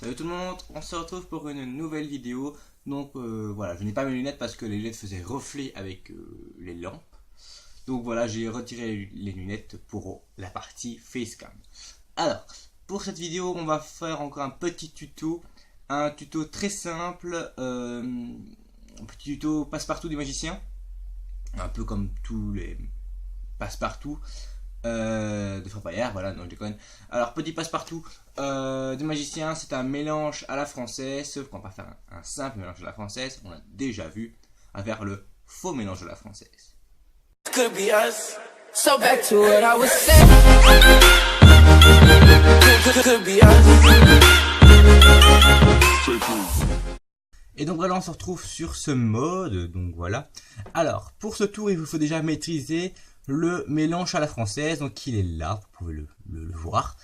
Salut tout le monde, on se retrouve pour une nouvelle vidéo. Donc voilà, je n'ai pas mes lunettes parce que les lunettes faisaient reflet avec les lampes. Donc voilà, j'ai retiré les lunettes pour la partie facecam. Alors, pour cette vidéo, on va faire encore un petit tuto. Un tuto très simple, un petit tuto passe-partout des magiciens. Un peu comme tous les passe-partout de Fort Boyard, voilà, non je déconne. Alors petit passe-partout des magiciens, c'est un mélange à la française, sauf qu'on va pas faire un simple mélange à la française, on l'a déjà vu, à faire le faux mélange à la française. Could be us. So back to what I was saying. Could be us. Et donc voilà, on se retrouve sur ce mode, donc voilà. Alors, pour ce tour, il vous faut déjà maîtriser le mélange à la française, donc il est là, vous pouvez le voir.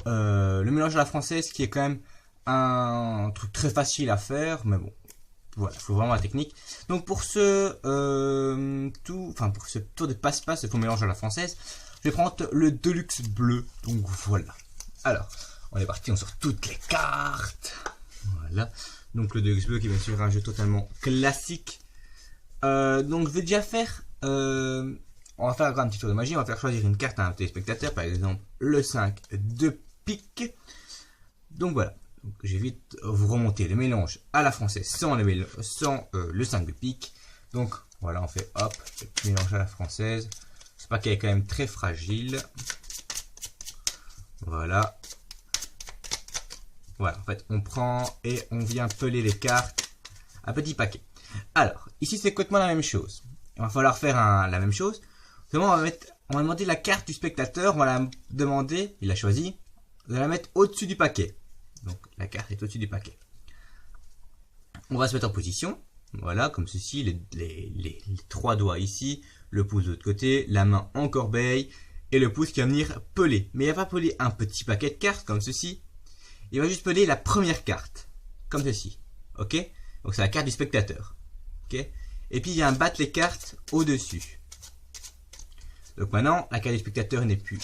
Le mélange à la française qui est quand même un truc très facile à faire, mais bon, voilà, il faut vraiment la technique. Donc pour ce pour ce tour de passe-passe, ce mélange à la française, je vais prendre le Deluxe bleu, donc voilà. Alors, on est parti, on sort toutes les cartes, voilà. Donc le Deluxe bleu qui est bien sûr un jeu totalement classique. Donc je vais déjà faire... on va faire un petit tour de magie, on va faire choisir une carte à un téléspectateur, par exemple le 5 de pique. Donc voilà, donc, j'ai vite vous remonter le mélange à la française sans le 5 de pique. Donc voilà, on fait hop, le petit mélange à la française. C'est pas qu'elle est quand même très fragile. Voilà. Voilà, en fait, on prend et on vient peler les cartes à petit paquet. Alors, ici c'est complètement la même chose. Il va falloir faire la même chose. Seulement, on va demander la carte du spectateur, on va la demander, il a choisi, de la mettre au-dessus du paquet. Donc, la carte est au-dessus du paquet. On va se mettre en position, voilà, comme ceci, les trois doigts ici, le pouce de l'autre côté, la main en corbeille, et le pouce qui va venir peler. Mais il va pas peler un petit paquet de cartes, comme ceci, il va juste peler la première carte, comme ceci, ok? Donc, c'est la carte du spectateur, ok? Et puis, il vient battre les cartes au-dessus. Donc maintenant, la carte du spectateur n'est plus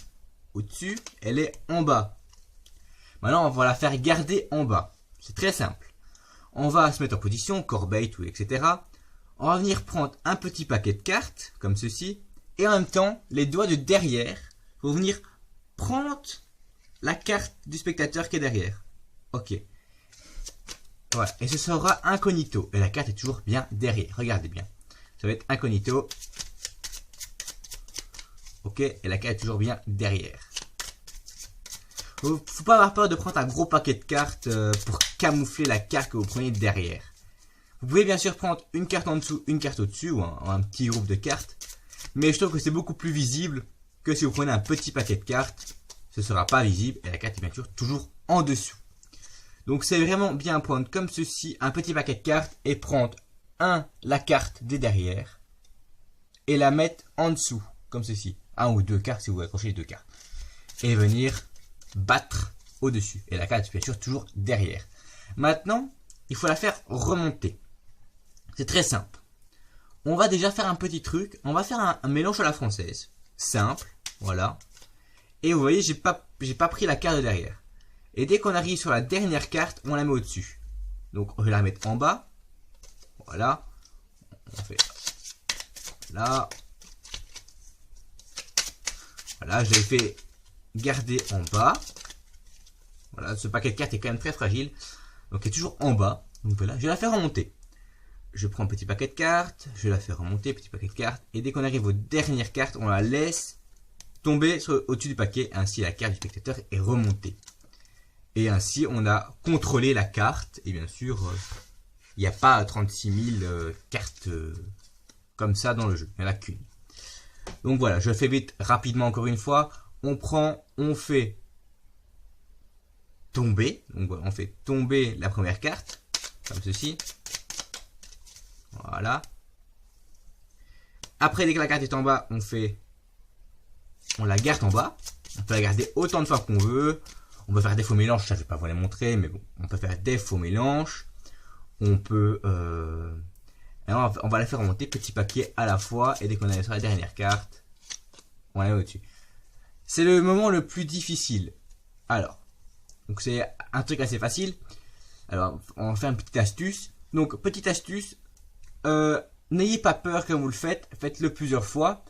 au-dessus, elle est en bas. Maintenant, on va la faire garder en bas. C'est très simple. On va se mettre en position, corbeille, tout, etc. On va venir prendre un petit paquet de cartes, comme ceci. Et en même temps, les doigts de derrière vont venir prendre la carte du spectateur qui est derrière. Ok. Voilà. Et ce sera incognito. Et la carte est toujours bien derrière. Regardez bien. Ça va être incognito. Ok, et la carte est toujours bien derrière. Faut pas avoir peur de prendre un gros paquet de cartes pour camoufler la carte que vous prenez derrière. Vous pouvez bien sûr prendre une carte en dessous, une carte au-dessus, ou un petit groupe de cartes. Mais je trouve que c'est beaucoup plus visible que si vous prenez un petit paquet de cartes. Ce ne sera pas visible et la carte est bien sûr toujours en dessous. Donc c'est vraiment bien prendre comme ceci un petit paquet de cartes et prendre la carte des derrière et la mettre en dessous, comme ceci. Un ou deux cartes si vous accrochez les deux cartes. Et venir battre au-dessus. Et la carte est bien sûr toujours derrière. Maintenant, il faut la faire remonter. C'est très simple. On va déjà faire un petit truc. On va faire un mélange à la française. Simple. Voilà. Et vous voyez, j'ai pas pris la carte de derrière. Et dès qu'on arrive sur la dernière carte, on la met au-dessus. Donc, on va la mettre en bas. Voilà. On fait là. Voilà, je l'ai fait garder en bas. Voilà, ce paquet de cartes est quand même très fragile. Donc, il est toujours en bas. Donc voilà, je vais la faire remonter. Je prends un petit paquet de cartes. Je la fais remonter, petit paquet de cartes. Et dès qu'on arrive aux dernières cartes, on la laisse tomber au-dessus du paquet. Ainsi, la carte du spectateur est remontée. Et ainsi, on a contrôlé la carte. Et bien sûr, il n'y a pas 36 000 cartes comme ça dans le jeu. Il n'y en a qu'une. Donc voilà, je fais vite, rapidement encore une fois. On prend, on fait tomber. Donc voilà, on fait tomber la première carte, comme ceci. Voilà. Après, dès que la carte est en bas, on la garde en bas. On peut la garder autant de fois qu'on veut. On peut faire des faux mélanges, ça je vais pas vous les montrer, mais bon, on peut faire des faux mélanges. On peut... Alors on va la faire remonter petit paquet à la fois et dès qu'on est sur la dernière carte, on la met au-dessus. C'est le moment le plus difficile. Alors, donc c'est un truc assez facile. Alors, on va faire une petite astuce. Donc, petite astuce, n'ayez pas peur quand vous le faites, faites-le plusieurs fois.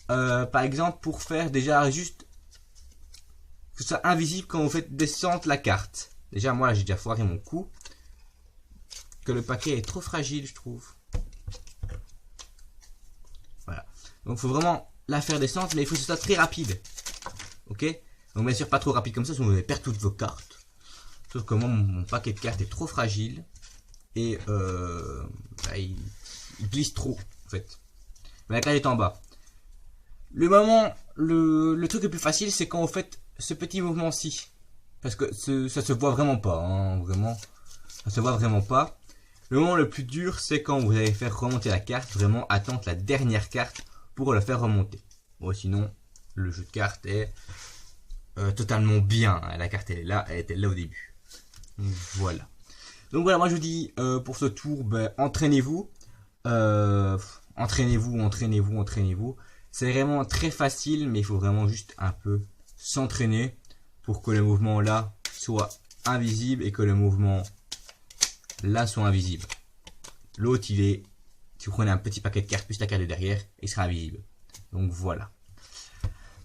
Par exemple, pour faire déjà juste que ce soit invisible quand vous faites descendre la carte. Déjà, moi, j'ai déjà foiré mon coup. Que le paquet est trop fragile, je trouve. Voilà. Donc, il faut vraiment la faire descendre, mais il faut que ce soit très rapide. Ok? Donc, bien sûr, pas trop rapide comme ça, sinon vous allez perdre toutes vos cartes. Sauf que moi, mon paquet de cartes est trop fragile. Et il glisse trop, en fait. Mais la carte est en bas. Le truc le plus facile, c'est quand vous faites ce petit mouvement-ci. Parce que ça se voit vraiment pas, hein, vraiment. Ça se voit vraiment pas. Le moment le plus dur, c'est quand vous allez faire remonter la carte, vraiment attendre la dernière carte pour la faire remonter. Bon, sinon, le jeu de cartes est totalement bien. La carte, elle est là, elle était là au début. Voilà. Donc voilà, moi je vous dis, pour ce tour, entraînez-vous. Entraînez-vous. C'est vraiment très facile, mais il faut vraiment juste un peu s'entraîner pour que le mouvement là soit invisible et que le mouvement là soit invisible. L'autre, il est, si vous prenez un petit paquet de cartes plus la carte de derrière, il sera invisible. Donc voilà.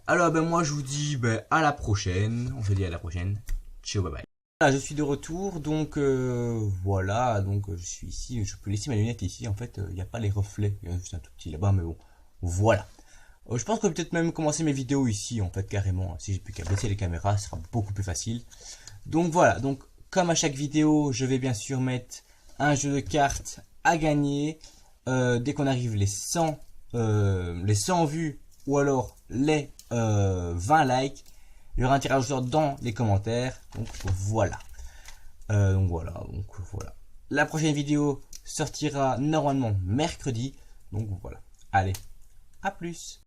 Alors moi je vous dis à la prochaine. On se dit à la prochaine. Ciao, bye bye. Voilà, je suis de retour, donc voilà, donc je suis ici, je peux laisser ma lunette ici, en fait, il n'y a pas les reflets, il y a juste un tout petit là-bas, mais bon, voilà. Je pense que peut-être même commencer mes vidéos ici, en fait, carrément, si j'ai plus qu'à baisser les caméras, ce sera beaucoup plus facile. Donc voilà, donc comme à chaque vidéo, je vais bien sûr mettre un jeu de cartes à gagner, dès qu'on arrive les 100 vues, ou alors les 20 likes. Il y aura un tirage au sort dans les commentaires. Donc voilà. Donc voilà. La prochaine vidéo sortira normalement mercredi. Donc voilà. Allez, à plus.